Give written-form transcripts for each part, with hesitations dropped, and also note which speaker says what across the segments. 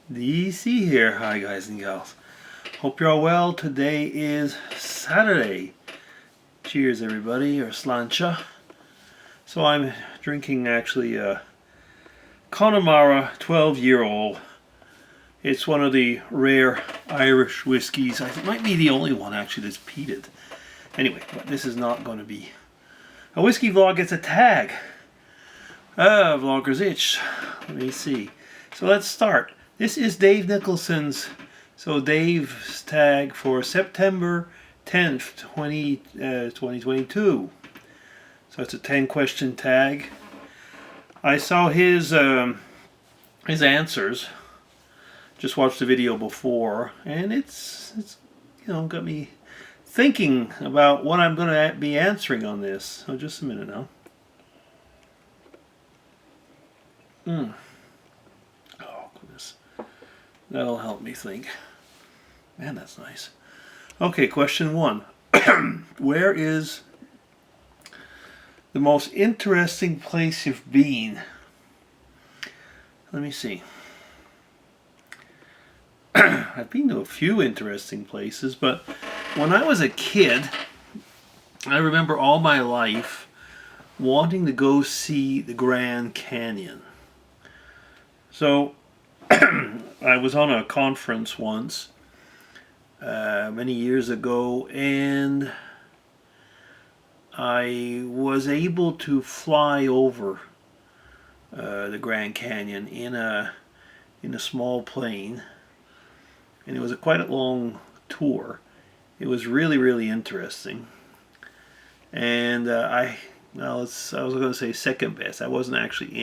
Speaker 1: DC here. Hi guys and gals. Hope you're all well. Today is Saturday. Cheers everybody, or slancha. So I'm drinking actually a Connemara 12-year-old. It's one of the rare Irish whiskies. It might be the only one actually that's peated. Anyway, but this is not going to be a whiskey vlog. It's a tag. Vlogger's itch. Let me see. So let's start. This is Dave Nicholson's, so Dave's tag for September 10th, 2022. So it's a 10-question tag. I saw his answers. Just watched the video before, and it's got me thinking about what I'm going to be answering on this. So just a minute now. Oh goodness. That'll help me think. Man, that's nice. Okay, question 1. Where is the most interesting place you've been? Let me see. I've been to a few interesting places, but when I was a kid, I remember all my life wanting to go see the Grand Canyon. So I was on a conference once, many years ago, and I was able to fly over the Grand Canyon in a small plane, and it was quite a long tour. It was really, really interesting, and I was going to say second best. I wasn't actually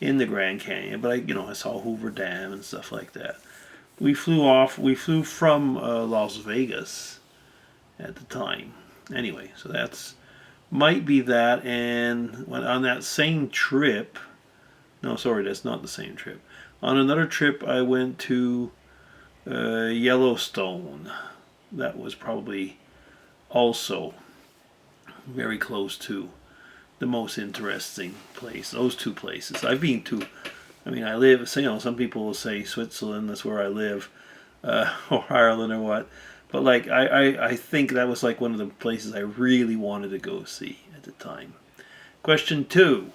Speaker 1: in the Grand Canyon, but I saw Hoover Dam and stuff like that. We flew from Las Vegas at the time. Anyway, so that's might be that. And on that same trip, no, sorry, that's not the same trip. On another trip, I went to Yellowstone. That was probably also very close to the most interesting place. Those two places I've been to. I mean, I live. Some people will say Switzerland. That's where I live, or Ireland, or what. But I think that was like one of the places I really wanted to go see at the time. Question 2.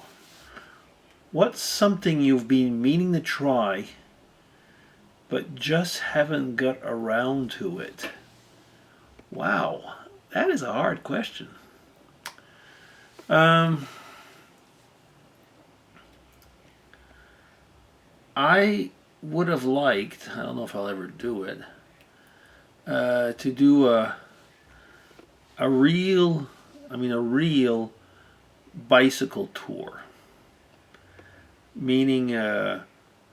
Speaker 1: What's something you've been meaning to try, but just haven't got around to it? Wow, that is a hard question. I would have liked, I don't know if I'll ever do it, to do a real bicycle tour. Meaning,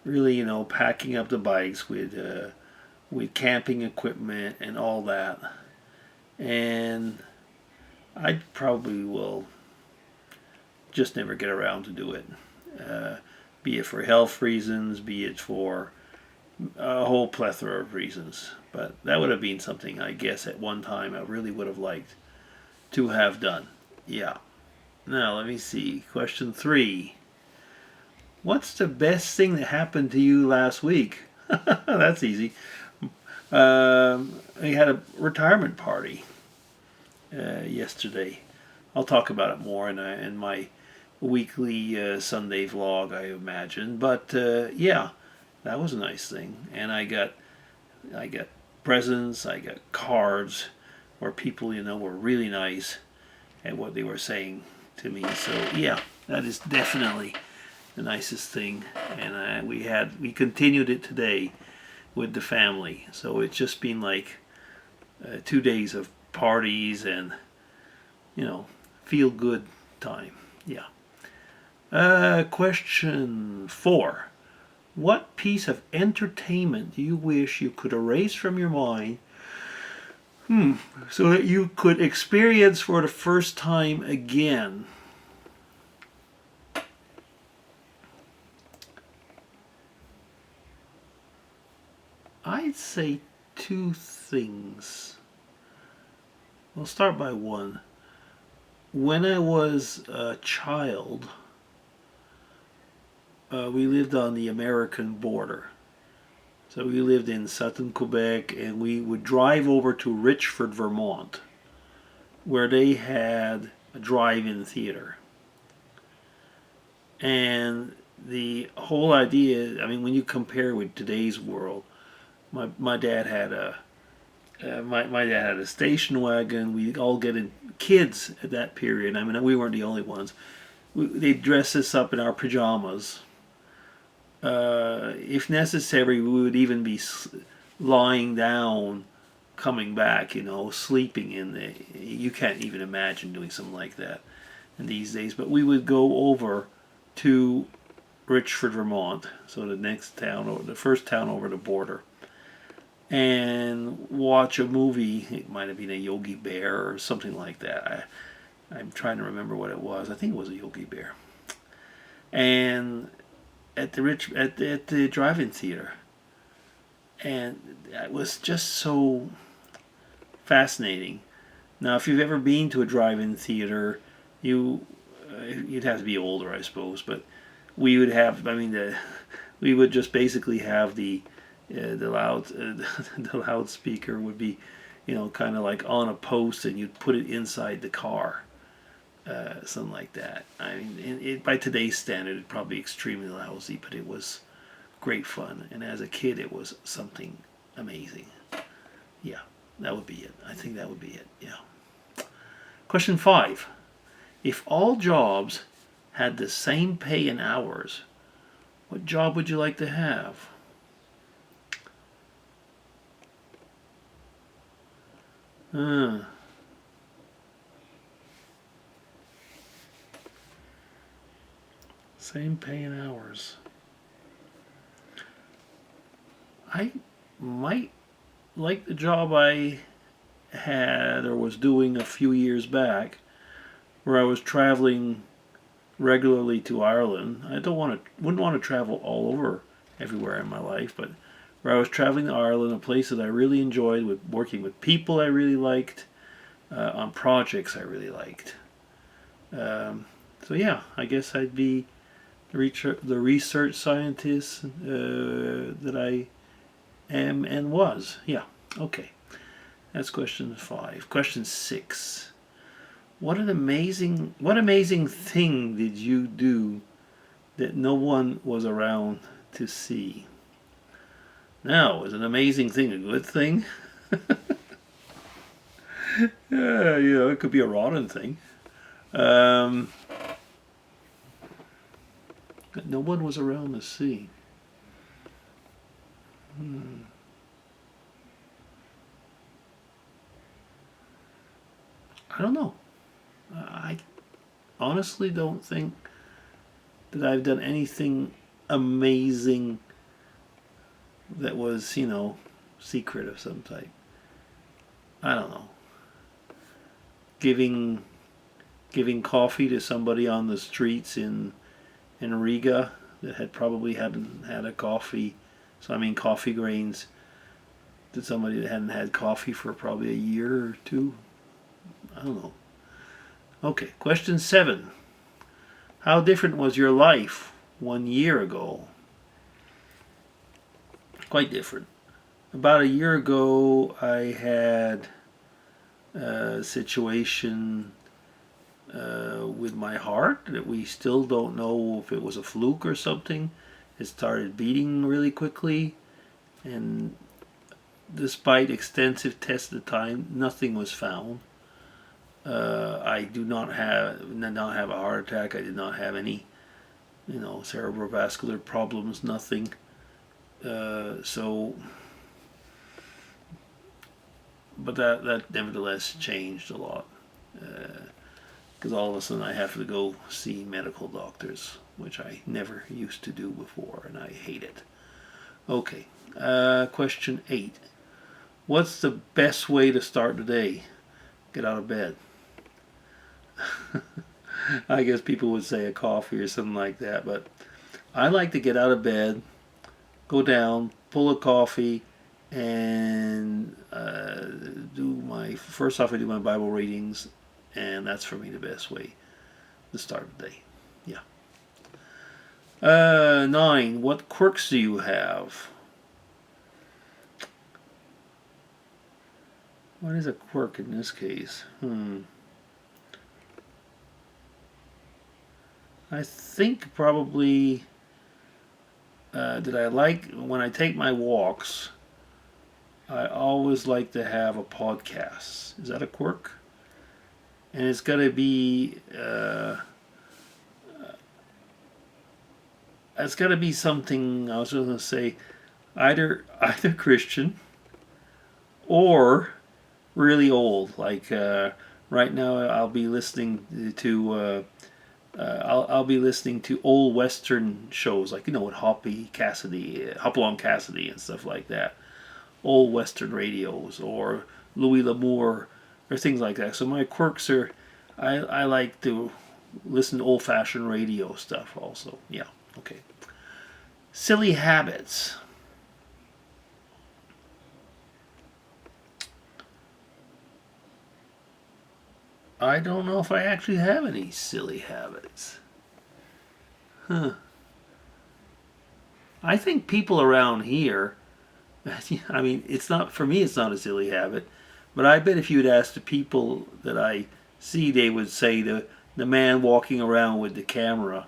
Speaker 1: really, packing up the bikes with camping equipment and all that. And I probably will just never get around to do it. Be it for health reasons, be it for a whole plethora of reasons. But that would have been something, I guess, at one time I really would have liked to have done. Yeah. Now, let me see. Question 3. What's the best thing that happened to you last week? That's easy. I had a retirement party yesterday. I'll talk about it more in my weekly Sunday vlog, I imagine. But yeah, that was a nice thing. And I got presents, I got cards where people were really nice at what they were saying to me. So yeah, that is definitely the nicest thing. And we continued it today with the family. So it's just been like 2 days of parties and feel good time. Yeah. Question 4. What piece of entertainment do you wish you could erase from your mind so that you could experience for the first time again? I'd say 2 things. I'll start by 1. When I was a child, we lived on the American border, So we lived in Sutton, Quebec, and we would drive over to Richford, Vermont, where they had a drive-in theater. And the whole idea, I mean, when you compare with today's world, my dad had my dad had a station wagon. We all get in kids at that period. I mean, we weren't the only ones. They'd dress us up in our pajamas. If necessary, we would even be lying down, coming back, sleeping in the. You can't even imagine doing something like that in these days. But we would go over to Richford, Vermont, so the next town, or the first town over the border, and watch a movie. It might have been a Yogi Bear or something like that. I'm trying to remember what it was. I think it was a Yogi Bear. And at the drive-in theater, and it was just so fascinating. Now, if you've ever been to a drive-in theater, you'd have to be older, I suppose, but we would have. I mean, we would just basically have the the loudspeaker would be, kind of like on a post, and you'd put it inside the car, something like that. I mean, by today's standard, it'd probably be extremely lousy, but it was great fun, and as a kid, it was something amazing. Yeah, that would be it. I think that would be it. Yeah. Question 5. If all jobs had the same pay in hours, what job would you like to have? Same pay in hours. I might like the job I had or was doing a few years back, where I was traveling regularly to Ireland. I wouldn't want to travel all over everywhere in my life, but where I was traveling to Ireland, a place that I really enjoyed, with working with people I really liked, on projects I really liked. So yeah, I guess I'd be the research scientist that I am and was. Yeah, okay. That's question 5. Question 6. What amazing thing did you do that no one was around to see? Now, is an amazing thing a good thing? Yeah, it could be a rotten thing. That no one was around to see. I don't know. I honestly don't think that I've done anything amazing that was, secret of some type. I don't know. Giving coffee to somebody on the streets in Riga that hadn't had a coffee. So I mean coffee grains to somebody that hadn't had coffee for probably a year or two. I don't know. Okay, question 7. How different was your life 1 year ago? Quite different. About a year ago, I had a situation with my heart that we still don't know if it was a fluke or something. It started beating really quickly, and despite extensive tests at the time, nothing was found. I did not have a heart attack. I did not have any, cerebrovascular problems. Nothing. But that nevertheless changed a lot, because all of a sudden I have to go see medical doctors, which I never used to do before, and I hate it. Okay, question 8. What's the best way to start the day? Get out of bed. I guess people would say a coffee or something like that, but I like to get out of bed, go down, pull a coffee, and I do my Bible readings, and that's for me the best way to start the day. Yeah. 9. What quirks do you have? What is a quirk in this case? I think probably that I like when I take my walks. I always like to have a podcast. Is that a quirk? And it's got to be something. I was going to say either Christian or really old. Like right now, I'll be listening to I'll be listening to old Western shows, like with Hoppy Cassidy, Hopalong Cassidy, and stuff like that. Old Western radios or Louis L'Amour or things like that. So my quirks are, I like to listen to old fashioned radio stuff also. Yeah, okay. Silly habits. I don't know if I actually have any silly habits. Huh. I think people around here, I mean, it's not, for me, it's not a silly habit, but I bet if you would ask the people that I see, they would say the man walking around with the camera,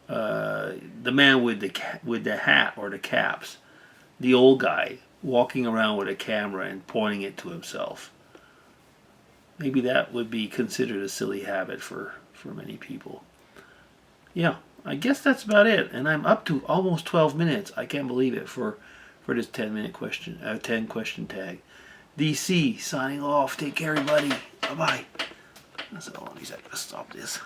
Speaker 1: the man with the hat or the caps, the old guy walking around with a camera and pointing it to himself. Maybe that would be considered a silly habit for many people. Yeah, I guess that's about it. And I'm up to almost 12 minutes. I can't believe it for this 10-minute question, 10 question tag. DC signing off. Take care, everybody. Bye bye. So, at least I gotta stop this.